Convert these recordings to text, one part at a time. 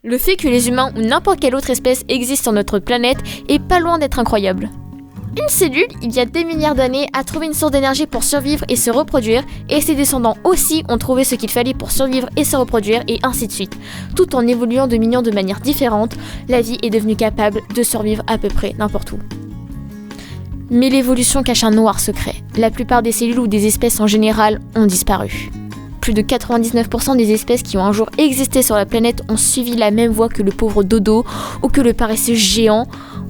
Le fait que les humains ou n'importe quelle autre espèce existe sur notre planète est pas loin d'être incroyable. Une cellule, il y a des milliards d'années, a trouvé une source d'énergie pour survivre et se reproduire, et ses descendants aussi ont trouvé ce qu'il fallait pour survivre et se reproduire, et ainsi de suite. Tout en évoluant de millions de manières différentes, la vie est devenue capable de survivre à peu près n'importe où. Mais l'évolution cache un noir secret. La plupart des cellules ou des espèces en général ont disparu. Plus de 99% des espèces qui ont un jour existé sur la planète ont suivi la même voie que le pauvre dodo, ou que le paresseux géant,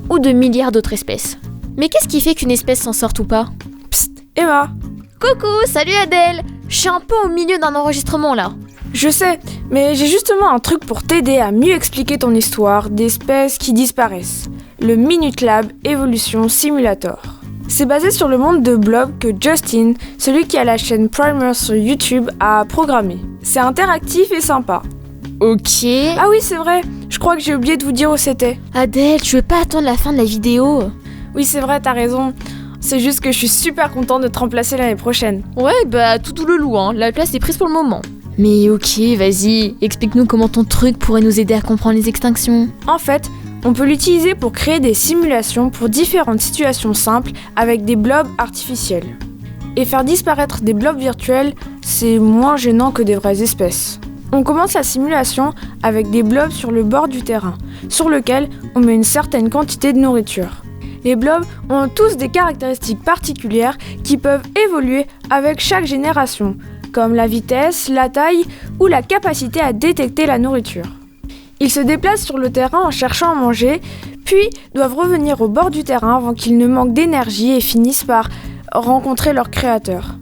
ou de milliards d'autres espèces. Mais qu'est-ce qui fait qu'une espèce s'en sorte ou pas ? Psst, Emma. Coucou, salut Adèle. Je suis un peu au milieu d'un enregistrement là. Je sais, mais j'ai justement un truc pour t'aider à mieux expliquer ton histoire d'espèces qui disparaissent. Le Minute Lab Evolution Simulator. C'est basé sur le monde de Blob que Justin, celui qui a la chaîne Primer sur YouTube, a programmé. C'est interactif et sympa. Ok. Ah oui, c'est vrai, je crois que j'ai oublié de vous dire où c'était. Adèle, tu veux pas attendre la fin de la vidéo ? Oui, c'est vrai, t'as raison. C'est juste que je suis super contente de te remplacer l'année prochaine. Ouais, bah tout le loup, hein. La place est prise pour le moment. Mais ok, vas-y, explique-nous comment ton truc pourrait nous aider à comprendre les extinctions. En fait, on peut l'utiliser pour créer des simulations pour différentes situations simples avec des blobs artificiels. Et faire disparaître des blobs virtuels, c'est moins gênant que des vraies espèces. On commence la simulation avec des blobs sur le bord du terrain, sur lequel on met une certaine quantité de nourriture. Les blobs ont tous des caractéristiques particulières qui peuvent évoluer avec chaque génération, comme la vitesse, la taille ou la capacité à détecter la nourriture. Ils se déplacent sur le terrain en cherchant à manger, puis doivent revenir au bord du terrain avant qu'ils ne manquent d'énergie et finissent par rencontrer leur créateur.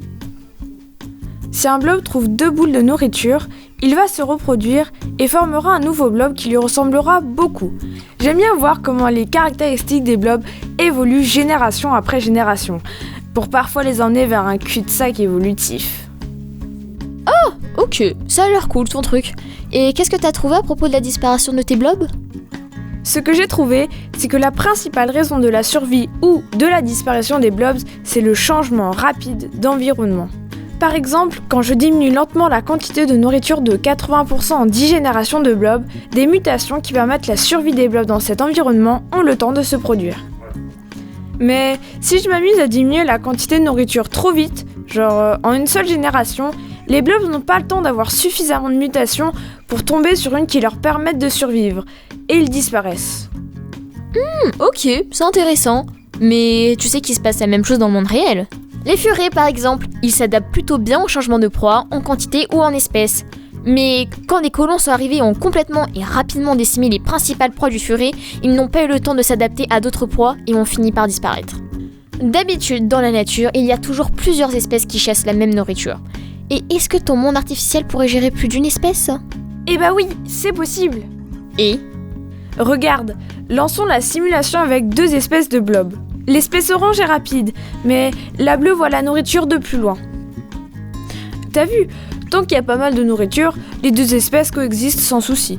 Si un blob trouve 2 boules de nourriture, il va se reproduire et formera un nouveau blob qui lui ressemblera beaucoup. J'aime bien voir comment les caractéristiques des blobs évoluent génération après génération, pour parfois les emmener vers un cul-de-sac évolutif. Oh, ok, ça a l'air cool ton truc. Et qu'est-ce que t'as trouvé à propos de la disparition de tes blobs ? Ce que j'ai trouvé, c'est que la principale raison de la survie ou de la disparition des blobs, c'est le changement rapide d'environnement. Par exemple, quand je diminue lentement la quantité de nourriture de 80% en 10 générations de blobs, des mutations qui permettent la survie des blobs dans cet environnement ont le temps de se produire. Mais si je m'amuse à diminuer la quantité de nourriture trop vite, genre en une seule génération, les blobs n'ont pas le temps d'avoir suffisamment de mutations pour tomber sur une qui leur permette de survivre, et ils disparaissent. Ok, c'est intéressant. Mais tu sais qu'il se passe la même chose dans le monde réel. Les furets par exemple, ils s'adaptent plutôt bien au changement de proie, en quantité ou en espèces. Mais quand les colons sont arrivés et ont complètement et rapidement décimé les principales proies du furet, ils n'ont pas eu le temps de s'adapter à d'autres proies et ont fini par disparaître. D'habitude, dans la nature, il y a toujours plusieurs espèces qui chassent la même nourriture. Et est-ce que ton monde artificiel pourrait gérer plus d'une espèce ? Eh bah oui, c'est possible. Et ? Regarde, lançons la simulation avec 2 espèces de blobs. L'espèce orange est rapide, mais la bleue voit la nourriture de plus loin. T'as vu, tant qu'il y a pas mal de nourriture, les 2 espèces coexistent sans souci.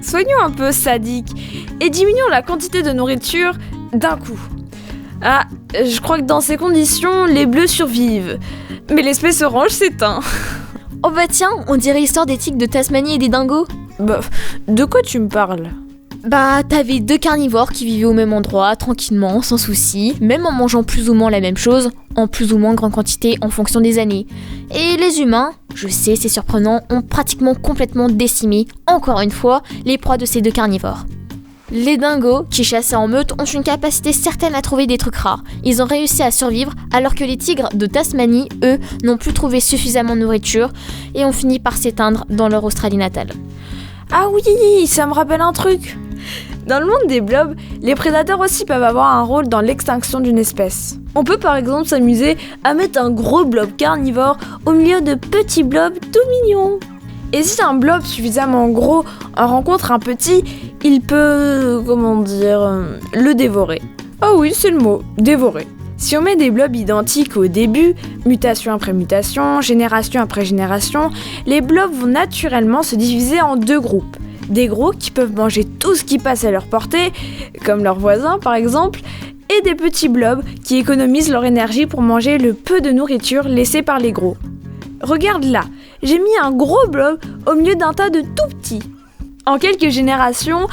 Soignons un peu sadiques et diminuons la quantité de nourriture d'un coup. Ah, je crois que dans ces conditions, les bleus survivent, mais l'espèce orange s'éteint. Oh bah tiens, on dirait l'histoire des tigres de Tasmanie et des dingos. Bah, de quoi tu me parles ? Bah, t'avais 2 carnivores qui vivaient au même endroit, tranquillement, sans souci, même en mangeant plus ou moins la même chose, en plus ou moins grande quantité en fonction des années. Et les humains, je sais, c'est surprenant, ont pratiquement complètement décimé, encore une fois, les proies de ces 2 carnivores. Les dingos, qui chassaient en meute, ont une capacité certaine à trouver des trucs rares. Ils ont réussi à survivre, alors que les tigres de Tasmanie, eux, n'ont plus trouvé suffisamment de nourriture et ont fini par s'éteindre dans leur Australie natale. Ah oui, ça me rappelle un truc. Dans le monde des blobs, les prédateurs aussi peuvent avoir un rôle dans l'extinction d'une espèce. On peut par exemple s'amuser à mettre un gros blob carnivore au milieu de petits blobs tout mignons. Et si un blob suffisamment gros en rencontre un petit, il peut, le dévorer. Oh oui, c'est le mot, dévorer. Si on met des blobs identiques au début, mutation après mutation, génération après génération, les blobs vont naturellement se diviser en 2 groupes. Des gros qui peuvent manger tout ce qui passe à leur portée, comme leurs voisins par exemple, et des petits blobs qui économisent leur énergie pour manger le peu de nourriture laissé par les gros. Regarde là, j'ai mis un gros blob au milieu d'un tas de tout petits. En quelques générations,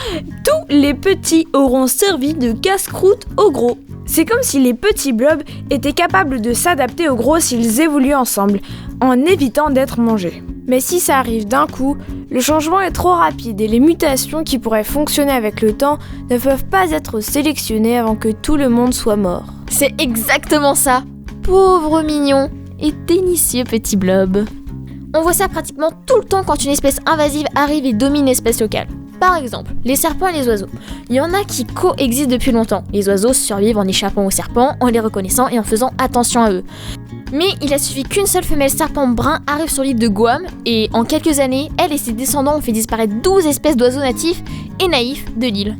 tous les petits auront servi de casse-croûte aux gros. C'est comme si les petits blobs étaient capables de s'adapter aux gros s'ils évoluaient ensemble, en évitant d'être mangés. Mais si ça arrive d'un coup, le changement est trop rapide et les mutations qui pourraient fonctionner avec le temps ne peuvent pas être sélectionnées avant que tout le monde soit mort. C'est exactement ça. Pauvre mignon et délicieux petit blob. On voit ça pratiquement tout le temps quand une espèce invasive arrive et domine l'espèce locale. Par exemple, les serpents et les oiseaux. Il y en a qui coexistent depuis longtemps. Les oiseaux survivent en échappant aux serpents, en les reconnaissant et en faisant attention à eux. Mais il a suffi qu'une seule femelle serpent brun arrive sur l'île de Guam et en quelques années, elle et ses descendants ont fait disparaître 12 espèces d'oiseaux natifs et naïfs de l'île.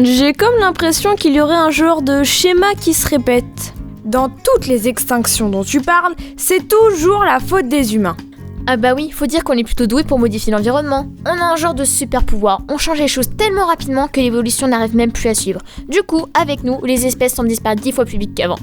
J'ai comme l'impression qu'il y aurait un genre de schéma qui se répète. Dans toutes les extinctions dont tu parles, c'est toujours la faute des humains. Ah bah oui, faut dire qu'on est plutôt doué pour modifier l'environnement. On a un genre de super pouvoir, on change les choses tellement rapidement que l'évolution n'arrive même plus à suivre. Du coup, avec nous, les espèces semblent disparaître 10 fois plus vite qu'avant.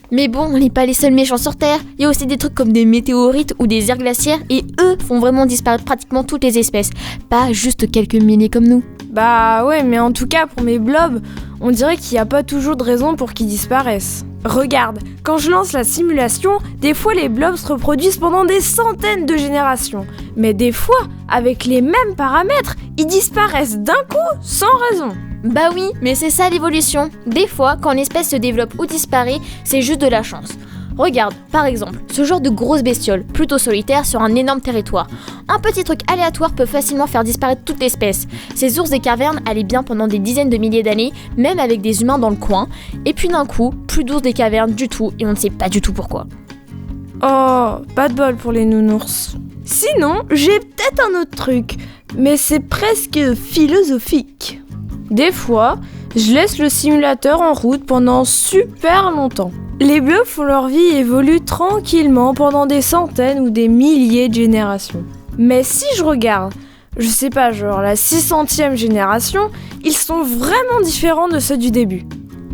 Mais bon, on n'est pas les seuls méchants sur Terre, il y a aussi des trucs comme des météorites ou des aires glaciaires et eux font vraiment disparaître pratiquement toutes les espèces, pas juste quelques milliers comme nous. Bah ouais, mais en tout cas pour mes blobs, on dirait qu'il n'y a pas toujours de raison pour qu'ils disparaissent. Regarde, quand je lance la simulation, des fois les blobs se reproduisent pendant des centaines de générations. Mais des fois, avec les mêmes paramètres, ils disparaissent d'un coup, sans raison. Bah oui, mais c'est ça l'évolution. Des fois, quand une espèce se développe ou disparaît, c'est juste de la chance. Regarde, par exemple, ce genre de grosse bestiole, plutôt solitaire sur un énorme territoire. Un petit truc aléatoire peut facilement faire disparaître toute l'espèce. Ces ours des cavernes allaient bien pendant des dizaines de milliers d'années, même avec des humains dans le coin, et puis d'un coup, plus d'ours des cavernes du tout, et on ne sait pas du tout pourquoi. Oh, pas de bol pour les nounours. Sinon, j'ai peut-être un autre truc, mais c'est presque philosophique. Des fois, je laisse le simulateur en route pendant super longtemps. Les blobs font leur vie et évoluent tranquillement pendant des centaines ou des milliers de générations. Mais si je regarde, je sais pas, genre la 600e génération, ils sont vraiment différents de ceux du début.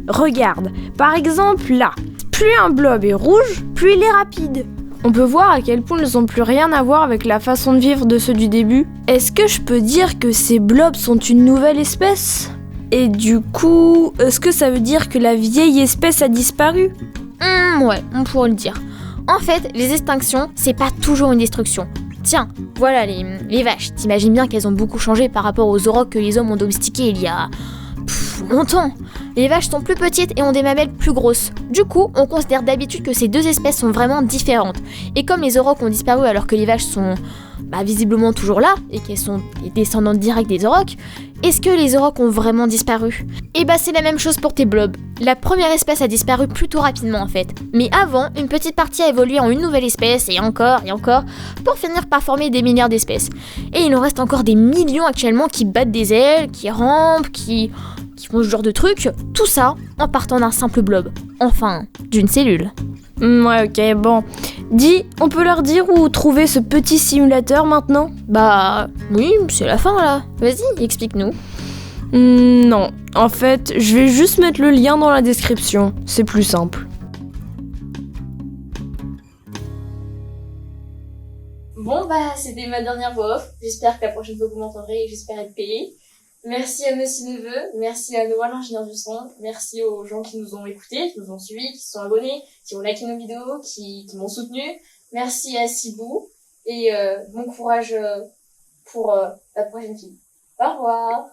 Regarde, par exemple là, plus un blob est rouge, plus il est rapide. On peut voir à quel point ils n'ont plus rien à voir avec la façon de vivre de ceux du début. Est-ce que je peux dire que ces blobs sont une nouvelle espèce ? Et du coup, est-ce que ça veut dire que la vieille espèce a disparu ? Ouais, on pourrait le dire. En fait, les extinctions, c'est pas toujours une destruction. Tiens, voilà les vaches. T'imagines bien qu'elles ont beaucoup changé par rapport aux aurochs que les hommes ont domestiqués il y a... longtemps. Les vaches sont plus petites et ont des mamelles plus grosses. Du coup, on considère d'habitude que ces deux espèces sont vraiment différentes. Et comme les aurochs ont disparu alors que les vaches sont visiblement toujours là, et qu'elles sont les descendantes directes des aurochs, est-ce que les aurochs ont vraiment disparu ? Et c'est la même chose pour tes blobs. La première espèce a disparu plutôt rapidement en fait. Mais avant, une petite partie a évolué en une nouvelle espèce, et encore, pour finir par former des milliards d'espèces. Et il en reste encore des millions actuellement qui battent des ailes, qui rampent, qui font ce genre de trucs, tout ça en partant d'un simple blob. Enfin, d'une cellule. Ouais, ok, bon. Dis, on peut leur dire où trouver ce petit simulateur maintenant ? Oui, c'est la fin là. Vas-y, explique-nous. Non, en fait, je vais juste mettre le lien dans la description, c'est plus simple. Bon c'était ma dernière voix off. J'espère que la prochaine fois vous m'entendrez et j'espère être payée. Merci à Monsieur Neveu, merci à Noah l'ingénieur du son, merci aux gens qui nous ont écoutés, qui nous ont suivis, qui se sont abonnés, qui ont liké nos vidéos, qui m'ont soutenu. Merci à Sibou et bon courage pour la prochaine film. Au revoir.